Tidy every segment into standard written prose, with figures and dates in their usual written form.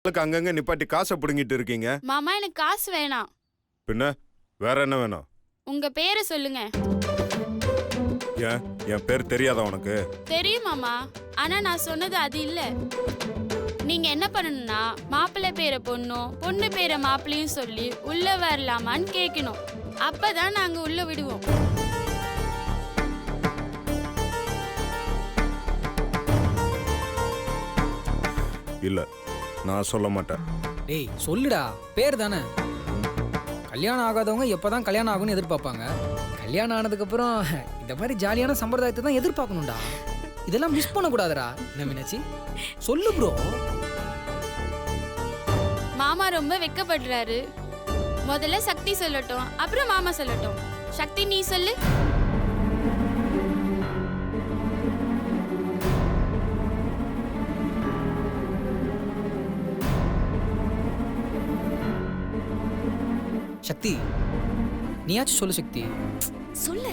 அங்கங்க நிப்பாட்டி காசை புடுங்கிட்டு இருக்கீங்க. மாமா எனக்கு காசு வேணாம். பின்ன வேற என்ன வேணும்? உங்க பேரை சொல்லுங்க. ஏன் என் பேர் தெரியாதா உனக்கு? தெரியும் மாமா, ஆனா நான் சொன்னது அது இல்ல. நீங்க என்ன பண்ணணும்னா மாப்பிள்ளை பேரை பொண்ணும் பொண்ணு பேரை மாப்பிள்ளையும் சொல்லி உள்ள வரலாமான்னு கேட்கணும். அப்பதான் நாங்க உள்ள விடுவோம். இல்ல, நான் சொல்ல மாட்டேன். டேய் சொல்லுடா, பேர் தானே. கல்யாணம் ஆகாதவங்க எப்பதான் கல்யாணம் ஆகும்னு எதிர்பார்ப்பாங்க. கல்யாணம் ஆனதுக்கு அப்புறம் இந்த மாதிரி ஜாலியான சம்பிரதாயத்தை தான் எதிர்பார்க்கணும்டா. இதெல்லாம் மிஸ் பண்ணக்கூடாதுடா. என்ன மீனாட்சி, சொல்லு ப்ரோ. மாமா ரொம்ப வெக்கப்படுறாரு. முதல்ல சக்தி சொல்லட்டும், அப்புறம் மாமா சொல்லட்டும். சக்தி நீ சொல்லு. சக்தி, நீயாச்சும் சொல்லு சக்தி. சொல்லு.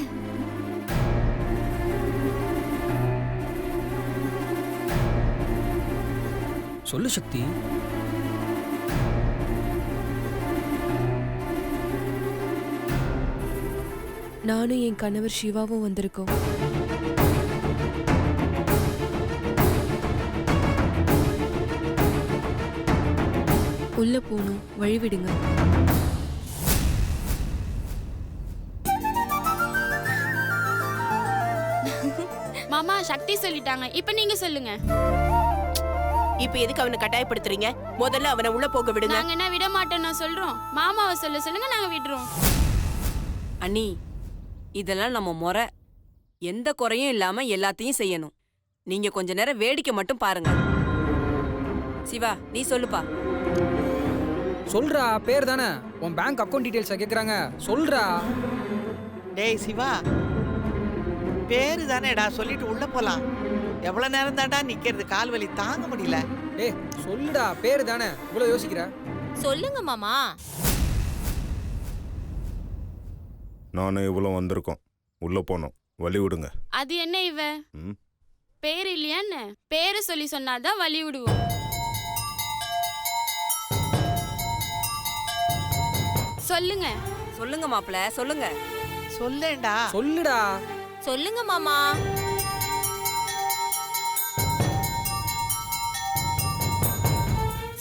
சொல்லு சக்தி. நானும் என் கணவர் சிவாவும் வந்திருக்கோம். உள்ள போகணும், வழிவிடுங்க. மாமா சக்தி சொல்லிட்டாங்க, இப்ப நீங்க சொல்லுங்க. இப்ப எதுக்கு அவனை கட்டாயப்படுத்துறீங்க? முதல்ல அவனை உள்ள போக விடுங்க. நாங்க என்ன விட மாட்டோம் நான் சொல்றோம். மாமாவை சொல்ல சொல்லுங்க, நாங்க விடுறோம். அண்ணி, இதெல்லாம் நம்ம முறை. எந்த குறையும் இல்லாம எல்லாத்தையும் செய்யணும். நீங்க கொஞ்ச நேரம் வேடிக்கை மட்டும் பாருங்க. சிவா, நீ சொல்லுப்பா. சொல்றா, பேர் தானே. உன் பேங்க் அக்கௌண்ட் டீடைல்ஸா கேக்குறாங்க. சொல்றா. டேய் சிவா, பேரு தானேடா, சொல்லிட்டு உள்ள போலாம். எவ்வளவு நேரம் தான்டா நிக்கிறது? கால் வலி தாங்க முடியல. டேய் சொல்லுடா, பேர் தானே. இவ்வளவு யோசிக்கிற? சொல்லுங்க மாமா. நானும் இவ்வளோ வந்திருக்கோம். உள்ள போனோம், வழி விடுங்க. அது என்ன இவ ம், பேர் இல்லையான்னு? பேரு சொல்லி சொன்னாதான் வழி விடுவோம். சொல்லுங்க. சொல்லுங்க மாப்பிள, சொல்லுங்க. சொல்லேன்டா. சொல்லுடா. சொல்லுங்க மாமா.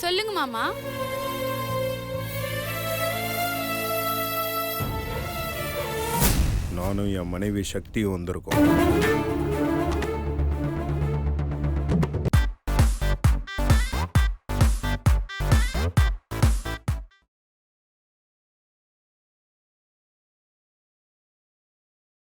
சொல்லுங்க மாமா. நானும் என் மனைவி சக்தியும் வந்திருக்கோம்.